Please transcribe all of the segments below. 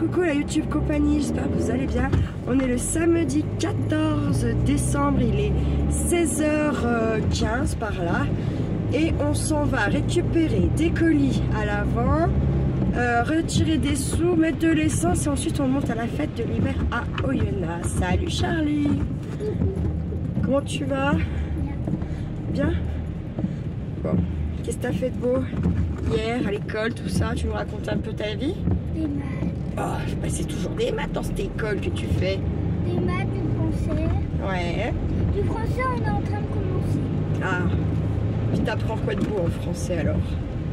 coucou la YouTube compagnie, j'espère que vous allez bien. On est le samedi 14 décembre, il est 16h15 par là. Et on s'en va récupérer des colis à l'avant, retirer des sous, mettre de l'essence et ensuite on monte à la fête de l'hiver à Oyonnax. Salut Charlie. Comment tu vas? Bien. Bon, qu'est-ce que t'as fait de beau hier à l'école, tout ça? Tu nous racontes un peu ta vie? Des maths. Oh, bah c'est toujours des maths dans cette école que tu fais. Des maths, du français. Ouais. Du français, on est en train de commencer. Ah. Puis t'apprends quoi de beau en français alors?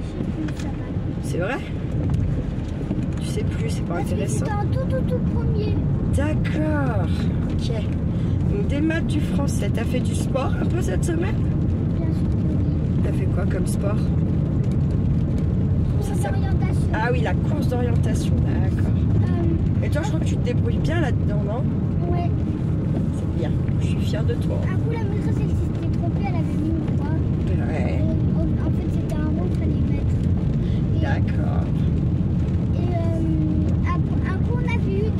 Je sais plus, ça va. C'est vrai? Tu sais plus, c'est pas Parce intéressant. que c'était un tout premier. D'accord. Ok. Donc des maths, du français. T'as fait du sport un peu cette semaine? Bien sûr. T'as fait quoi comme sport? Cours d'orientation. Ah oui, la course d'orientation. D'accord. Et toi, je crois que tu te débrouilles bien là-dedans, non? Ouais. C'est bien. Je suis fière de toi. Un coup, la maîtresse, elle s'était trompée, elle avait mis une croix. Ouais. En fait, c'était un rond qu'il fallait mettre. D'accord. Et un coup, on avait eu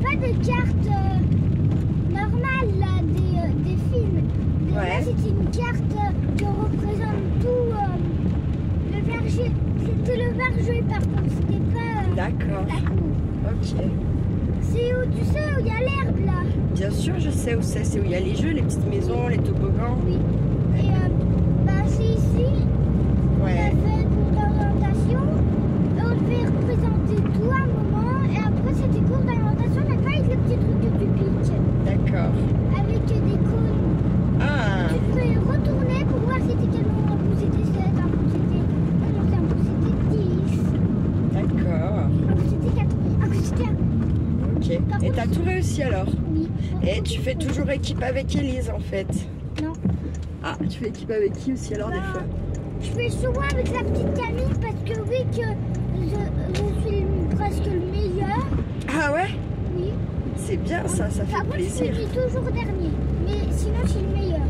pas des cartes normales, là, des films. Ouais. Là, c'était une carte qui représente tout le verger. C'était le verger, par contre, c'était pas D'accord. la cour. Ok. C'est où, tu sais, où il y a l'herbe, là. Bien sûr, je sais où c'est. C'est où il y a les jeux, les petites maisons, les toboggans. Oui. Et bah, c'est ici. On a Ouais. fait cours d'orientation. On devait représenter tout à un moment. Et après, c'était cours d'orientation, mais pas avec le petit truc de pupitre. D'accord. Avec des cônes. Ah. Tu pouvais retourner pour voir c'était quel nombre. Un coup c'était 7, un coup c'était 11, un coup c'était 10, D'accord. un coup c'était 4, un coup c'était 1. Ok. Par Et contre, t'as tout réussi alors? Oui. Et tu fais toujours équipe avec Elise en fait? Non. Ah, tu fais équipe avec qui aussi alors des fois? Je fais souvent avec la petite Camille parce que oui que je suis presque le meilleur. Ah ouais? Oui. C'est bien ça, ça Par fait contre, plaisir. je finis toujours dernier. Mais sinon, je suis le meilleur.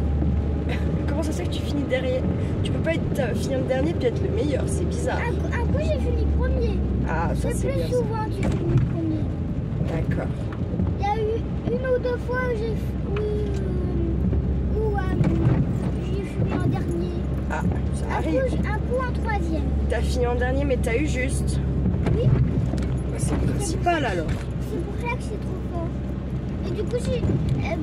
Comment ça se fait que tu finis derrière? Tu peux pas être, finir le dernier puis être le meilleur, c'est bizarre. Un coup, j'ai fini premier. Ah, ça Le c'est plus bien. ça. souvent, j'ai fini premier. D'accord. Il y a eu une ou deux fois où j'ai fini en dernier. Ah, ça arrive. Un coup en troisième. T'as fini en dernier mais t'as eu juste. Oui, Bah, c'est le principal alors. c'est pour ça que c'est trop fort. Et du coup,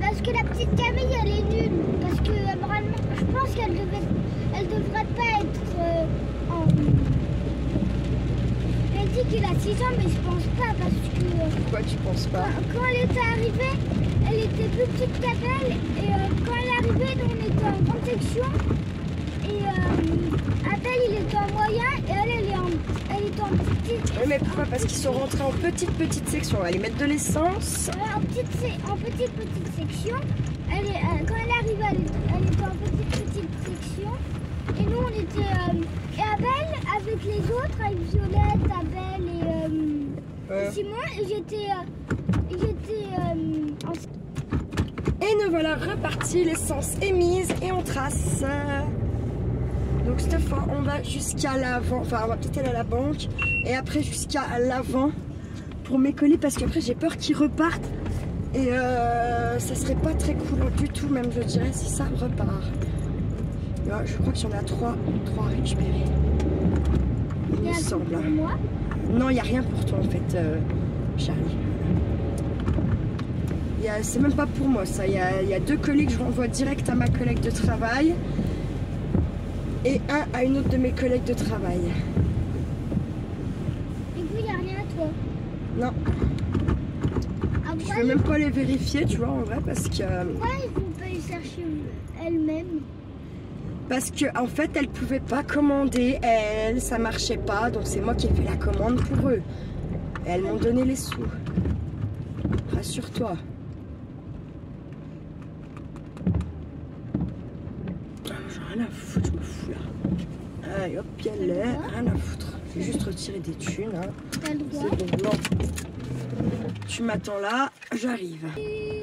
parce que la petite Camille, elle est nulle. Parce que normalement, je pense qu'elle devrait pas être en... Elle dit qu'il a 6 ans, mais je pense pas parce que... Pourquoi tu penses pas? Quand elle était arrivée, elle était plus petite qu'Abel. Et quand elle est arrivée, nous, on était en grande section. Et Abel, il était en moyen. Et elle était en petite. Oui, mais pourquoi? Parce qu'ils sont rentrés en petite section. On va aller mettre de l'essence. En petite section. Quand elle est arrivée, elle était en petite section. Et nous, on était... et Abel, avec les autres, avec Violette, Abel et Simon, et j'étais en... Et nous voilà repartis, l'essence est mise et on trace. Donc cette fois on va jusqu'à l'avant, enfin on va peut-être aller à la banque et après jusqu'à l'avant pour mes colis parce qu'après j'ai peur qu'ils repartent et ça serait pas très cool du tout même je dirais si ça repart. Là, je crois qu'il y en a trois à récupérer. Il me semble. Pour moi. Non, il n'y a rien pour toi en fait, Charlie. C'est même pas pour moi ça, il y a 2 colis que je renvoie direct à ma collègue de travail et un à une autre de mes collègues de travail. Du coup, il n'y a rien à toi. Non, Après, je vais même pas les vérifier tu vois en vrai parce que... pourquoi ils vont pas les chercher elles-mêmes? Parce que en fait elle pouvait pas commander, ça marchait pas donc c'est moi qui ai fait la commande pour eux. Et elles m'ont donné les sous. Rassure-toi. J'ai rien à foutre, je me fous là. Allez hop, il y a l'air, rien à foutre. Je vais juste retirer des thunes. Hein. T'as le droit. C'est bon, non. Tu m'attends là, j'arrive.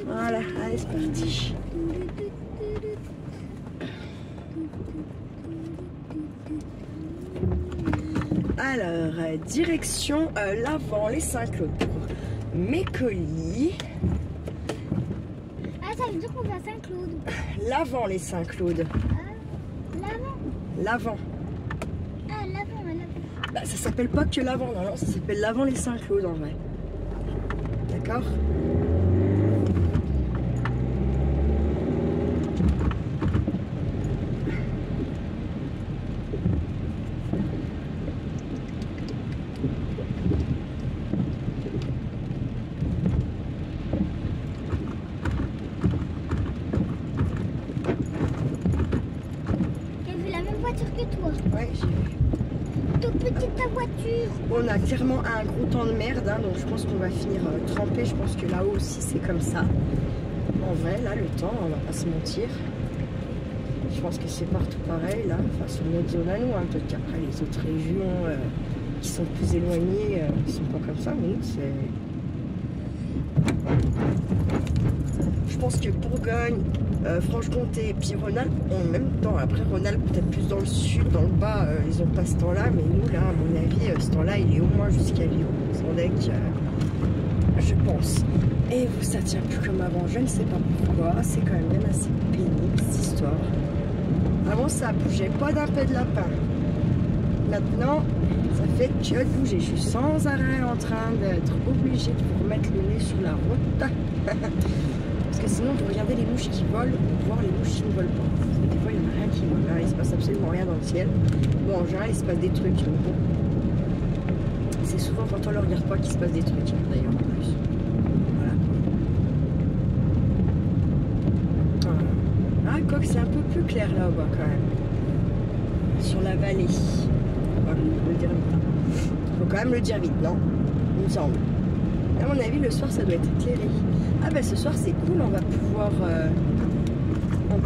Voilà, allez c'est parti. Alors, direction l'avant, les Saint-Claude pour mes colis. Ah, ça veut dire qu'on va à Saint-Claude. L'avant, les Saint-Claude. L'avant. L'avant. Ah, l'avant. Bah, ça s'appelle pas que l'avant, non, ça s'appelle l'avant, les Saint-Claude en vrai. D'accord? Ouais, j'ai vu. Toute petite ta voiture. On a clairement un gros temps de merde, hein, donc je pense qu'on va finir trempé. Je pense que là-haut aussi c'est comme ça. En vrai, là, le temps, on va pas se mentir. Je pense que c'est partout pareil, là. Enfin, sur notre zone à nous, hein. Peut-être qu'après les autres régions qui sont plus éloignées, ils sont pas comme ça, mais nous, c'est... Je pense que Bourgogne, Franche-Comté et puis Rhône-Alpes ont en même temps. Après Rhône-Alpes peut-être plus dans le sud, dans le bas, ils ont pas ce temps-là, mais nous là, à mon avis, ce temps-là, il est au moins jusqu'à Lyon, Sandec, je pense. Et vous, ça tient plus comme avant, je ne sais pas pourquoi, c'est quand même assez pénible cette histoire. Avant ça bougeait pas d'un peu de lapin. Maintenant, ça fait que bouger. Je suis sans arrêt en train d'être obligée de vous remettre le nez sur la route. Parce que sinon, vous regardez les mouches qui volent, ou voir les mouches qui ne volent pas. Parce que des fois, il n'y en a rien qui vole. Là, il se passe absolument rien dans le ciel. Bon, en général, il se passe des trucs. Mais bon. C'est souvent quand on ne le regarde pas qu'il se passe des trucs, d'ailleurs, en plus. Voilà. Ah, quoique c'est un peu plus clair là-bas, quand même. Sur la vallée. Voilà, le dire vite. Faut quand même le dire vite, non? Il me semble. À mon avis, le soir, ça doit être éclairé. Ah ben ce soir, c'est cool, on va pouvoir...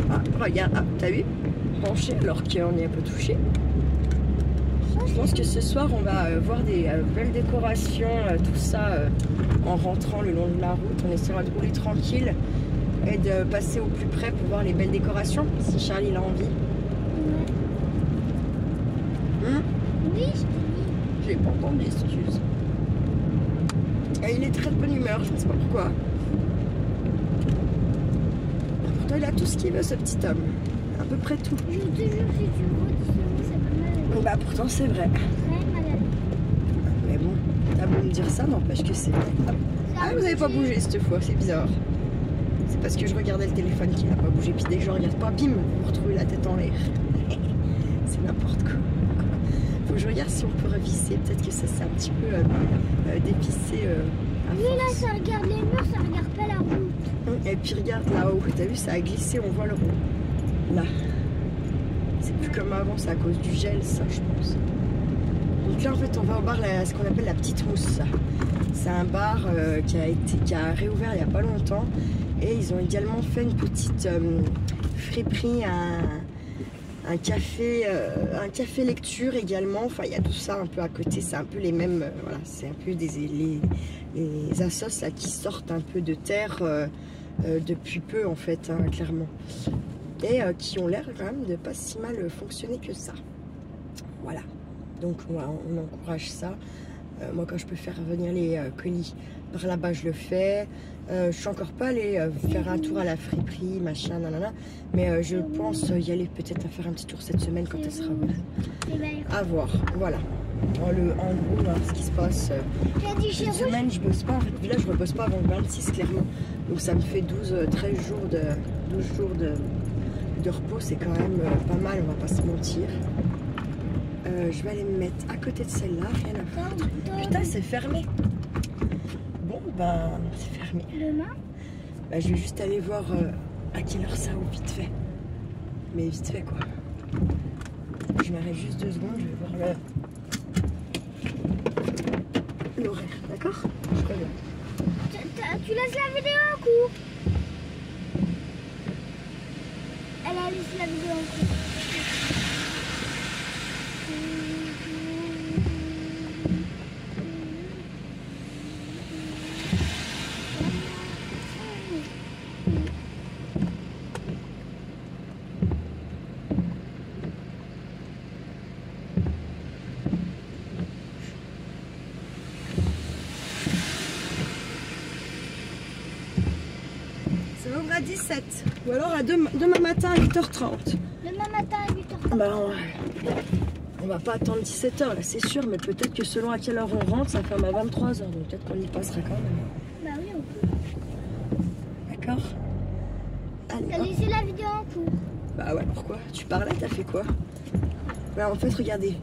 Ah, regarde, ah, t'as vu? Pencher alors qu'on est un peu touché. Je pense que ce soir, on va voir des belles décorations, tout ça, en rentrant le long de la route. On essaiera de rouler tranquille et de passer au plus près pour voir les belles décorations, si Charlie a envie. Oui, je t'ai dit. J'ai pas entendu, excuse. Il est très de bonne humeur, je ne sais pas pourquoi. Pourtant, il a tout ce qu'il veut, ce petit homme. À peu près tout. Je te jure, si tu redis ça peut mal. Bah, pourtant, c'est vrai. Très mal. Mais bon, t'as beau me dire ça, n'empêche que c'est vrai. Ah, vous n'avez pas bougé cette fois, c'est bizarre. C'est parce que je regardais le téléphone qu'il n'a pas bougé. Puis dès que je regarde pas, bim, vous retrouvez la tête en l'air. C'est n'importe quoi. Faut que je regarde si on peut revisser. Peut-être que ça s'est un petit peu dévissé. Oui, là, ça regarde les murs, ça regarde pas la route. Et puis regarde là-haut, t'as vu, ça a glissé, on voit le rond. Là. C'est plus comme avant, c'est à cause du gel, ça, je pense. Donc là, en fait, on va au bar, ce qu'on appelle la Petite Mousse. C'est un bar qui a réouvert il n'y a pas longtemps. Et ils ont également fait une petite friperie, un café lecture également. Enfin, il y a tout ça un peu à côté. C'est un peu les mêmes. Voilà, c'est un peu les assos là, qui sortent un peu de terre depuis peu, en fait, hein, clairement. Et qui ont l'air quand même de pas si mal fonctionner que ça. Voilà. Donc, on encourage ça. Moi, quand je peux faire venir les colis par là-bas, je le fais. Je suis encore pas allée faire un tour à la friperie, machin, nanana. Mais je pense y aller peut-être à faire un petit tour cette semaine quand elle sera venue. À voir, voilà. En gros, là, ce qui se passe. Cette semaine, je bosse pas. En fait, là, je rebosse pas avant le 26, clairement. Donc, ça me fait 13 jours de repos. C'est quand même pas mal, on va pas se mentir. Je vais aller me mettre à côté de celle-là, rien à foutre. Putain, c'est fermé. Bon, ben, c'est fermé. Demain? Bah, je vais juste aller voir à quelle heure ça ouvre, vite fait. Mais vite fait, quoi. Je m'arrête juste 2 secondes, je vais voir l'horaire, d'accord? Je reviens. Tu laisses la vidéo en cours. Elle a laissé la vidéo en cours. Ça ouvre à 17. Ou alors à demain matin à 8h30. Demain matin à 8h30. Bah, on va pas attendre 17h là, c'est sûr, mais peut-être que selon à quelle heure on rentre, ça ferme à 23h. Donc peut-être qu'on y passera quand même. Bah oui, on peut. D'accord. Allez, T'as laissé la vidéo en cours. Bah ouais, pourquoi? Tu parlais, t'as fait quoi? Bah en fait, regardez.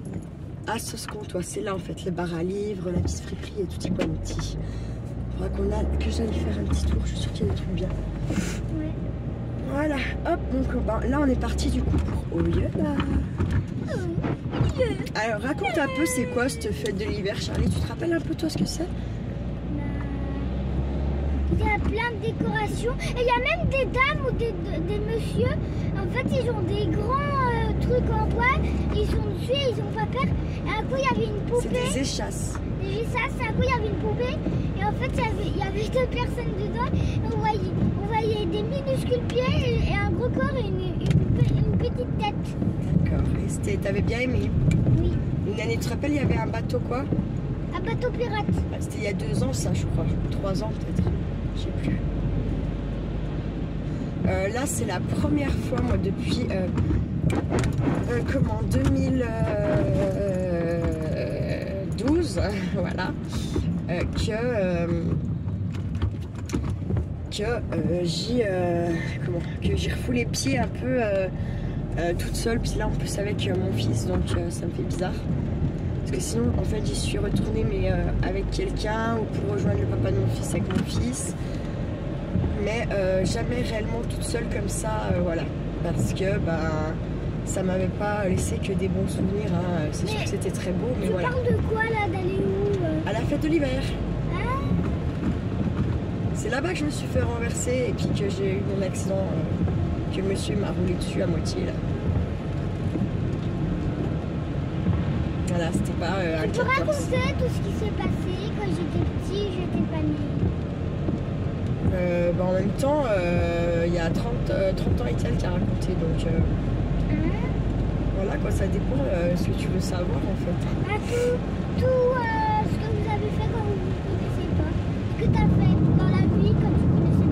À Soscon, toi, c'est là en fait, le bar à livres, la petite friperie et tout y quanti. Faudra que j'aille faire un petit tour, je suis sûre qu'il y a des trucs bien. Ouais. Voilà, hop, donc bah, là on est parti du coup pour Oyonnax. Alors raconte un peu c'est quoi cette fête de l'hiver, Charlie, tu te rappelles un peu toi ce que c'est? Il y a plein de décorations et il y a même des dames ou des messieurs. En fait, ils ont des grands trucs en bois. Ils sont dessus et ils ont pas peur. Et un coup, il y avait une poupée. C'est des échasses. Des échasses. Un coup, il y avait une poupée. Et en fait, il y avait deux personnes dedans. On voyait des minuscules pieds et un gros corps et une petite tête. D'accord. Et t'avais bien aimé? Oui. Une année, tu te rappelles, il y avait un bateau quoi? Un bateau pirate. C'était il y a 2 ans ça, je crois. 3 ans peut-être. Je sais plus. Là, c'est la première fois, moi, depuis 2012, voilà, que j'y refous les pieds un peu toute seule. Puis là, en plus avec mon fils, donc ça me fait bizarre. Parce que sinon, en fait, j'y suis retournée, mais avec quelqu'un ou pour rejoindre le papa de mon fils avec mon fils. Mais jamais réellement toute seule comme ça, voilà. Parce que ça m'avait pas laissé que des bons souvenirs. Hein. C'est sûr que c'était très beau, mais voilà. Tu parles de quoi là, d'aller où À la fête de l'hiver. Ah. C'est là-bas que je me suis fait renverser et puis que j'ai eu mon accident, que monsieur m'a roulé dessus à moitié là. Voilà, c'était pas un 14. Tu peux raconter tout ce qui s'est passé quand j'étais petit, j'étais pas née. En même temps, il y a 30 ans et quelques à raconter, donc voilà quoi, ça dépend ce que tu veux savoir en fait. Ah, tout ce que vous avez fait quand vous ne connaissez pas. Ce que tu as fait dans la vie quand tu ne connaissais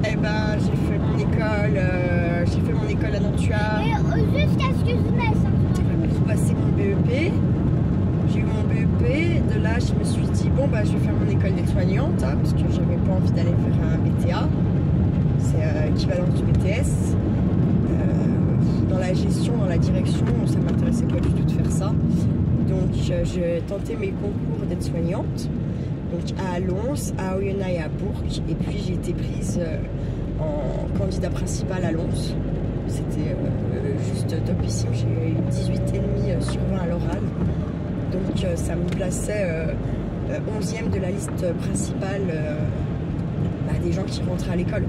pas. Eh ben, j'ai fait mon école à Nantua. Et jusqu'à ce que je naisse, hein, J'ai passé mon BEP. J'ai eu mon BEP. De là, je me suis dit, bon, je vais faire mon école d'aide-soignante, hein, parce que j'avais pas envie d'aller faire un BTA. C'est l'équivalent du BTS. Dans la gestion, dans la direction, ça m'intéressait pas du tout de faire ça. Donc, j'ai tenté mes concours d'aide-soignante. Donc, à Lons, à Oyonnax et à Bourg. Et puis, j'ai été prise en candidat principal à Lons. C'était juste topissime. J'ai eu 18,5 sur 20 à l'oral. Donc ça me plaçait 11e de la liste principale des gens qui rentraient à l'école.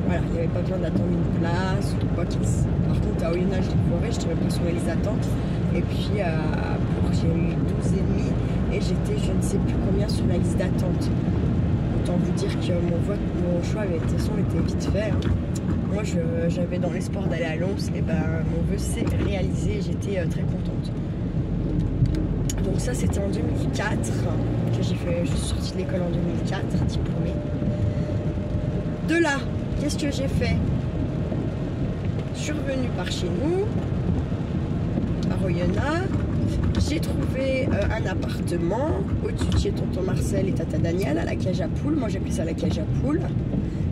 Voilà, il n'y avait pas besoin d'attendre une place ou quoi. Par contre, à Oyonnax, j'ai foiré, je n'avais pas sur les listes d'attente. Et puis à Bourg, j'ai eu 12,5 et j'étais je ne sais plus combien sur la liste d'attente. Autant vous dire que mon choix de toute façon était vite fait. Hein. Moi, j'avais dans l'espoir d'aller à Lons, et mon vœu s'est réalisé et j'étais très contente. Donc ça, c'était en 2004 que j'ai fait. Je suis sortie de l'école en 2004, diplômée. De là, qu'est-ce que j'ai fait? Je suis revenue par chez nous, à Oyonnax. J'ai trouvé un appartement au-dessus de chez tonton Marcel et tata Daniel à la cage à poules. Moi, j'appelais ça la cage à poules.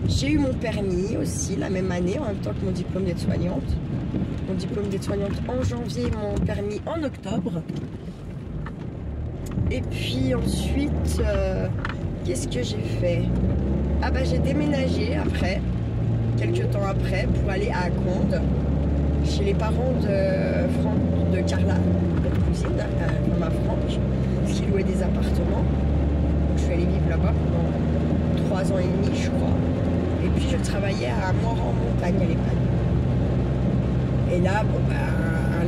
J'ai eu mon permis aussi la même année, en même temps que mon diplôme d'aide-soignante. Mon diplôme d'aide-soignante en janvier, mon permis en octobre. Et puis ensuite, qu'est-ce que j'ai fait? Ah j'ai déménagé après, quelques temps après, pour aller à Conde, chez les parents de Carla, notre cousine, ma Franck, parce qu'ils louaient des appartements. Donc je suis allée vivre là-bas pendant 3 ans et demi, je crois. Et puis je travaillais à Mort-en-Montagne à l'époque. Et là,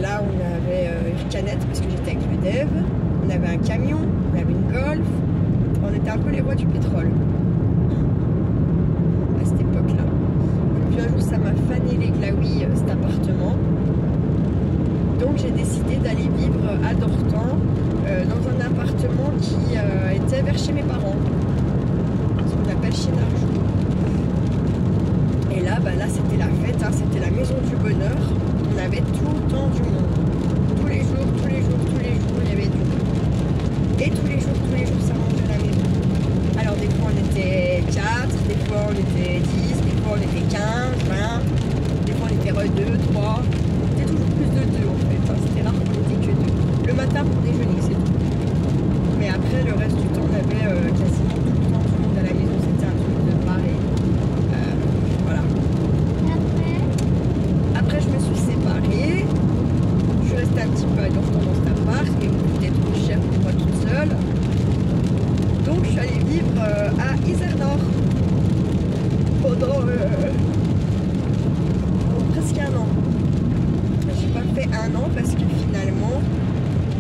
là on avait une canette parce que j'étais avec l'UDEV. On avait un camion, on avait une Golf, on était un peu les rois du pétrole à cette époque-là. Et puis un jour, ça m'a fané les glaouis, cet appartement. Donc j'ai décidé d'aller vivre à Dortan, dans un appartement qui était vers chez mes parents, ce qu'on appelle chez Narjou. vivre à Izernore pendant presque un an. J'ai pas fait un an parce que finalement,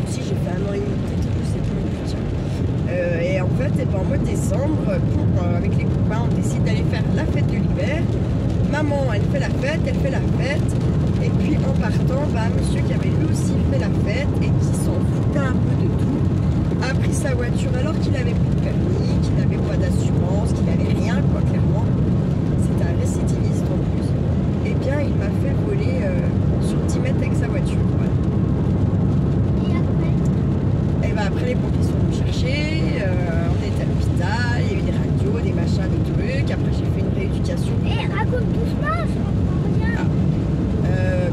si j'ai fait un an et demi, peut-être que c'est plus petit. Et en fait, et ben, en mois de décembre, avec les copains, on décide d'aller faire la fête de l'hiver. Maman, elle fait la fête, et puis en partant, bah, monsieur qui avait lui aussi fait la fête et qui s'en foutait un peu de tout, a pris sa voiture alors qu'il avait plus de permis, qu'il n'avait pas d'assurance, qu'il n'avait rien, quoi, clairement. C'était un récidiviste en plus. Et bien, il m'a fait voler sur 10 mètres avec sa voiture. Voilà. Et après? Et ben après, les pompiers sont venus chercher, on était à l'hôpital, il y a eu des radios, des machins, des trucs. Après, j'ai fait une rééducation. Et raconte doucement, je comprends rien.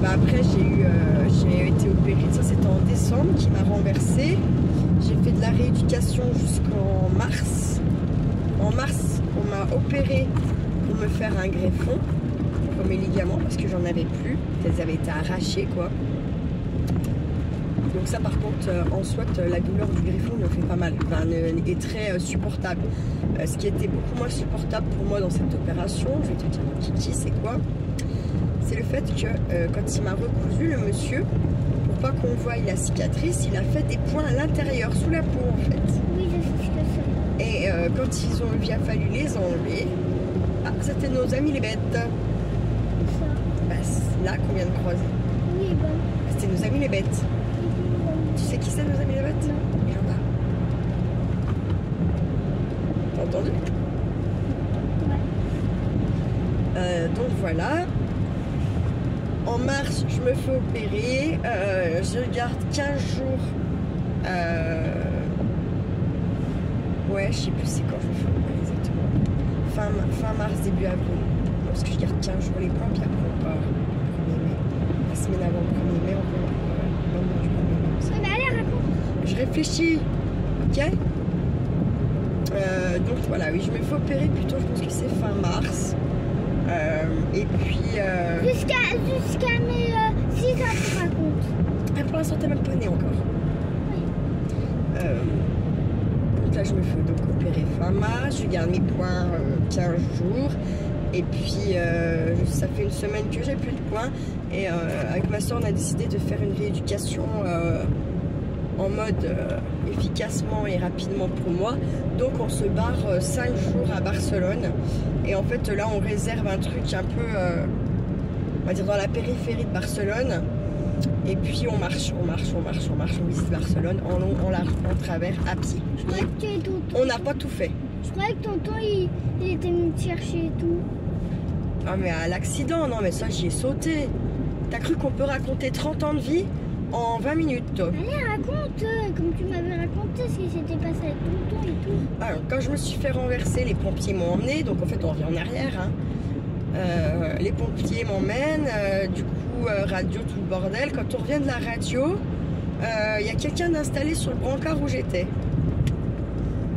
Bah après j'ai été opérée, ça c'était en décembre, qui m'a renversée. J'ai fait de la rééducation jusqu'en mars. En mars, on m'a opérée pour me faire un greffon pour mes ligaments parce que j'en avais plus, elles avaient été arrachées quoi. Donc ça par contre, en soit la douleur du greffon me fait pas mal, enfin, est très supportable. Ce qui était beaucoup moins supportable pour moi dans cette opération, je vais te dire mon kiki, c'est quoi? C'est le fait que quand il m'a recousu, le monsieur, pour pas qu'on voie la cicatrice, il a fait des points à l'intérieur, sous la peau en fait. Oui, je sais ce que c'est. Et il a fallu les enlever, ah, c'était nos amis les bêtes. Ça. Bah, là qu'on vient de croiser. Oui, bon. C'était nos amis les bêtes. Tu sais qui c'est nos amis les bêtes? Non. Il y en a. T'as entendu? Ouais. Donc voilà. En mars, je me fais opérer. Je garde 15 jours. Ouais, je sais plus c'est quand je me fais opérer exactement. Fin mars, début avril. Parce que je garde 15 jours les points, puis après on part le 1er mai. La semaine avant le 1er mai, on peut le lendemain du 1er mai. Oui, mais allez, raconte. Je réfléchis. Ok. Donc voilà, oui, je me fais opérer plutôt, je pense que c'est fin mars. Et puis... Jusqu'à mes 6 ans, tu racontes. Ah, pour l'instant, t'es même pas né encore. Oui. Donc là, je me fais donc opérer fin mars. Je garde mes points 15 jours. Et puis, ça fait une semaine que j'ai plus de points. Et avec ma soeur, on a décidé de faire une rééducation en mode efficacement et rapidement pour moi. Donc on se barre 5 jours à Barcelone. Et en fait là on réserve un truc un peu on va dire dans la périphérie de Barcelone. Et puis on marche, on visite Barcelone en long, en large, en travers, à pied. Je croyais que tu étais tonton. On n'a pas tout fait. Je croyais que tonton il était venu te chercher et tout. Ah mais à l'accident, non mais ça j'y ai sauté. T'as cru qu'on peut raconter 30 ans de vie en 20 minutes, toi? Allez, raconte, comme tu m'avais raconté ce qui s'était passé avec tonton et tout. Alors, quand je me suis fait renverser, les pompiers m'ont emmené, donc en fait on revient en arrière. Hein. Les pompiers m'emmènent, du coup radio, tout le bordel. Quand on revient de la radio, il y a quelqu'un d'installé sur le brancard où j'étais.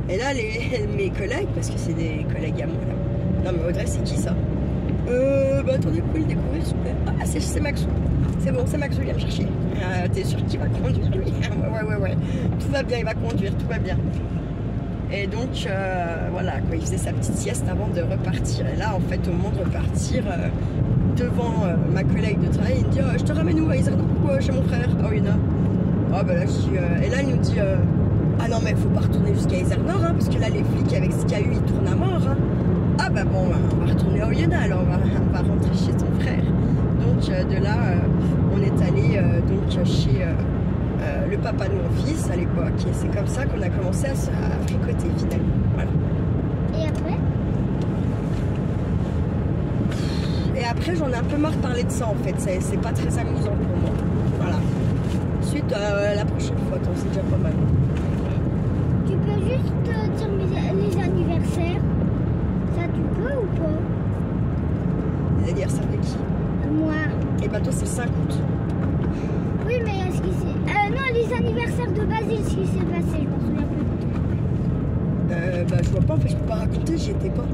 Et là, mes collègues, parce que c'est des collègues à moi là. Non mais Audrey, c'est qui ça? Bah attendez, vous pouvez le découvrir s'il vous plaît. Ah c'est Maxou. C'est bon, c'est Maxou, il vient me chercher. T'es sûr qu'il va conduire lui? Ouais. Tout va bien, il va conduire, tout va bien. Et donc voilà, quoi, il faisait sa petite sieste avant de repartir. Et là, en fait, au moment de repartir, devant ma collègue de travail, il me dit je te ramène où à Izernore ou chez mon frère? Ah oui, non. Ah bah là, je dis, et là, il nous dit ah non, mais faut pas retourner jusqu'à Izernore, hein, parce que là, les flics, avec ce qu'il y a eu, ils tournent à mort. Hein. Ah bah bon, on va retourner à Oyonnax, alors on va rentrer chez ton frère. Donc de là, on est allé donc chez le papa de mon fils à l'époque. Et c'est comme ça qu'on a commencé à fricoter finalement. Voilà. Et après? Et après, j'en ai un peu marre de parler de ça en fait. C'est pas très amusant pour moi. Voilà. Ensuite, la prochaine fois, c'est déjà pas mal. Tu peux juste dire les anniversaires? Ça, tu peux ou pas? Les anniversaires de qui? Moi. Et bah toi, c'est le 5 août. Oui, mais est-ce qu'il s'est... non, les anniversaires de Basile, ce qui s'est passé, je m'en souviens plus. Bah je vois pas, en fait, je peux pas raconter, j'y étais pas.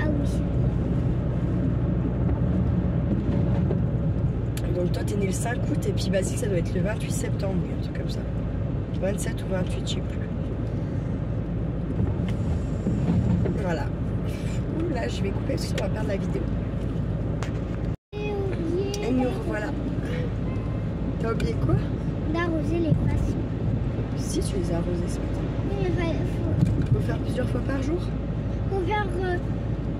Ah oui. Donc toi, t'es né le 5 août et puis Basile, ça doit être le 28 septembre, un truc comme ça. 27 ou 28, je sais plus. Voilà. Ouh, là, je vais couper parce qu'on va perdre la vidéo. Et nous revoilà. T'as oublié quoi? D'arroser les faces. Si, tu les as arrosés ce matin. Oui, mais Faut faire plusieurs fois par jour? faut faire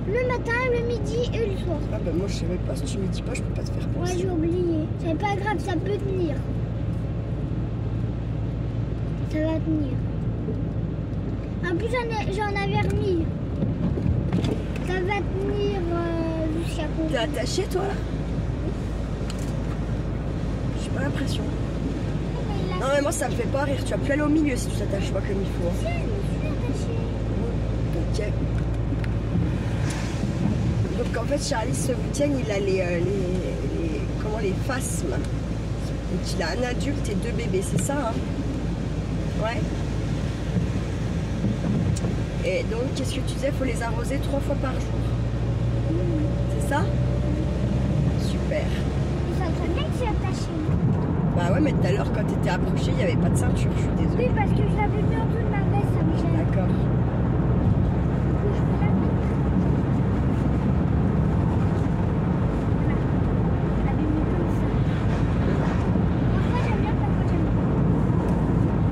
le matin, le midi et le soir. Ah bah moi je savais pas, si tu me dis pas, je peux pas te faire Ouais, penser. j'ai oublié. C'est pas grave, ça peut tenir. Ça va tenir. En plus, j'en avais remis. Ça va tenir jusqu'à T'es combien? attaché toi là? J'ai pas l'impression. Non mais moi ça me fait pas rire, tu vas plus aller au milieu si tu t'attaches pas comme il faut. Tiens, je me suis attachée. Ok. Donc en fait Charlie ce week-end il a les phasmes. Donc il a un adulte et 2 bébés, c'est ça hein? Ouais. Et donc qu'est-ce que tu disais? Faut les arroser 3 fois par jour. C'est ça? Super. Ça serait bien que je suis attachée. Bah ouais mais tout à l'heure quand t'étais approché il n'y avait pas de ceinture, je suis Oui, désolée. parce que je l'avais mis en dessous de ma veste, ça me gêne. D'accord. Du coup, je peux la mettre. Voilà. Je l'avais mis comme ça. Parfois j'aime bien, parfois j'aime pas.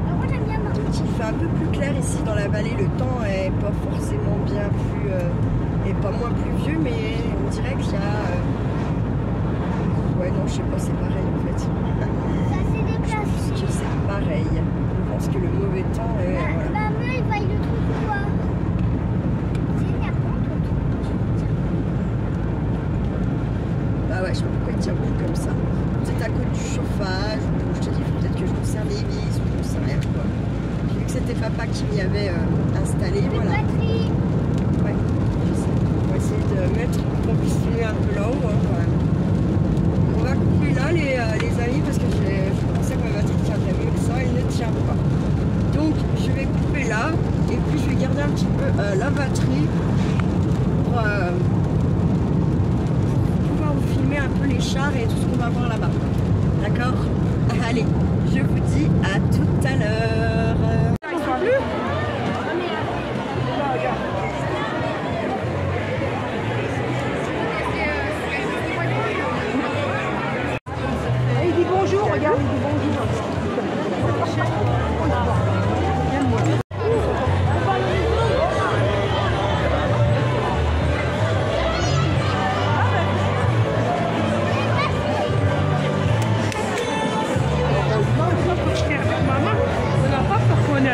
Parfois j'aime bien marcher. Donc il fait un peu plus clair ici dans la vallée, le temps est pas forcément bien plus et pas moins pluvieux, mais on dirait qu'il y a ouais non je sais pas, c'est pareil en fait. Ça s'est Je déplacé. pense que c'est pareil. Je pense que le mauvais temps est voilà. Maman, il va le truc ou quoi? C'est énervant ton truc. Bah ouais, je sais pas pourquoi il tient beaucoup comme ça. C'est à cause du chauffage, ou je te dis peut-être que je resserre les vis, ou je sais rien quoi. J'ai vu que c'était papa qui m'y avait installé, Plus de voilà. batterie. Ouais, je sais. On va essayer de mettre pour qu'on puisse filmer un peu là-haut hein, quand même. On va couper là les amis parce que je pensais que ma batterie tiendrait mieux que ça, elle ne tient pas. Donc je vais couper là et puis je vais garder un petit peu la batterie pour pouvoir vous filmer un peu les chars et tout ce qu'on va voir là-bas. D'accord? Allez, je vous dis à tout à l'heure. Il dit bonjour, regarde, il dit bonjour. Maman, on n'a pas pourquoi on est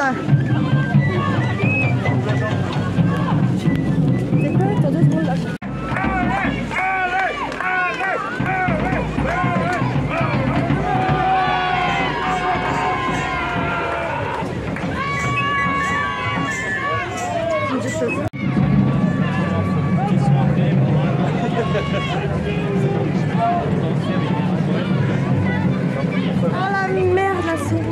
ça. C'est quoi, attends 2 secondes là. Ah la merde, la souris.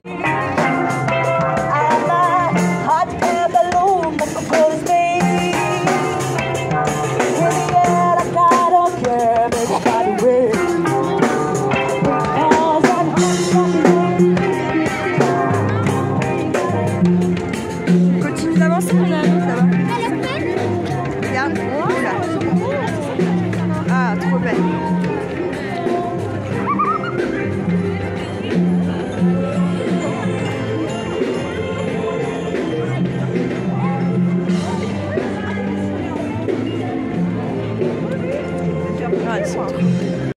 Continue d'avancer, on a un autre là-bas. Regarde, là. Ah, trop belle. Ah, elles sont trop belles.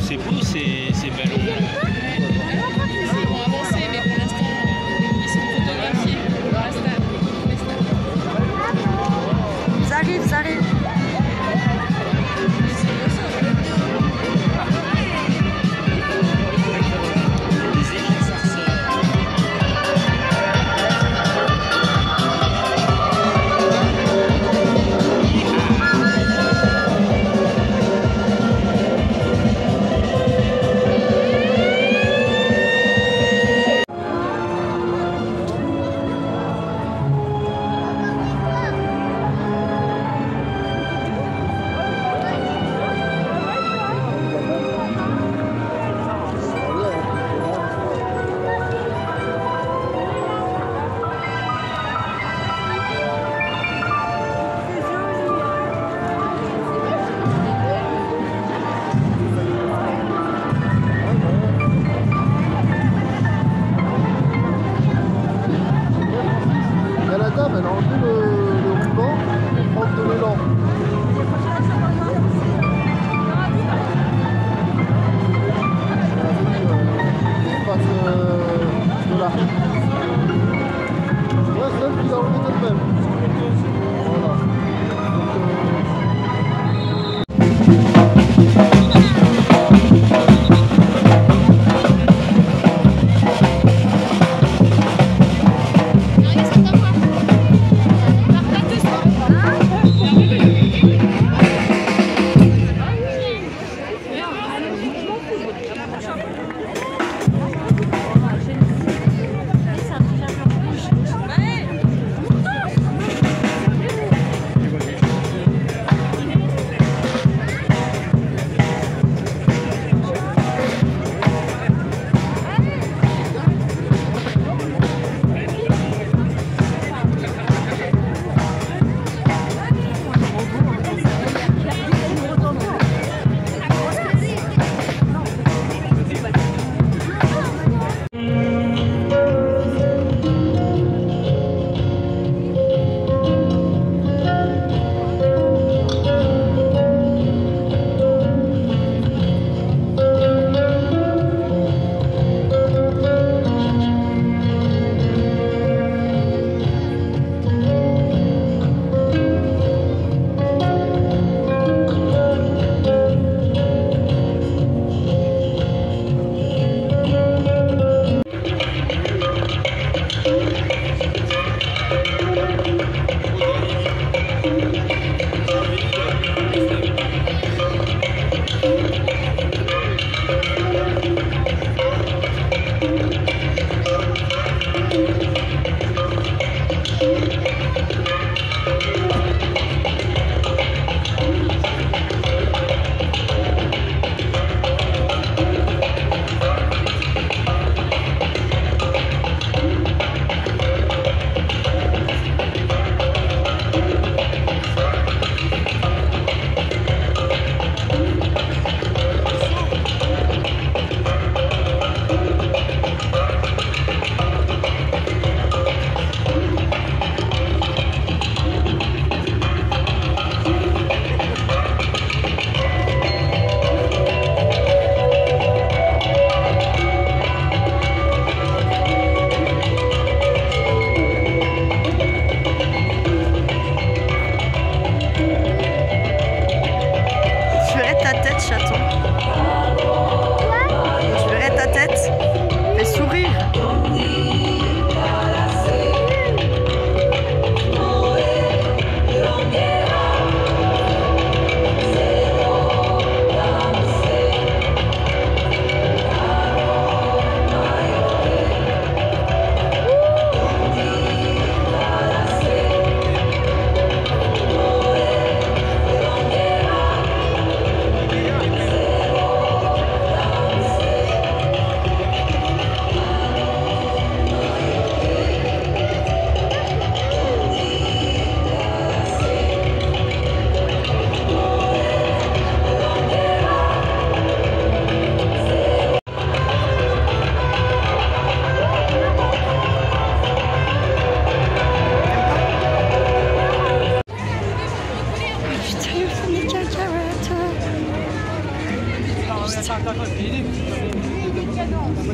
C'est beau ces ballons. Ils vont avancer, mais pour l'instant, ils sont photographiés. Pour l'instant, Ils arrivent, ils arrivent. Elle a enlevé le ruban pour prendre de l'élan. De là. Ouais, c'est elle qui l'a enlevé d'elle-même. Voilà.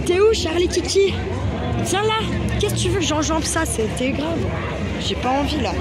T'es où, Charlie Kiki? Viens là. Qu'est-ce que tu veux que j'enjambe ça? C'était grave. J'ai pas envie là.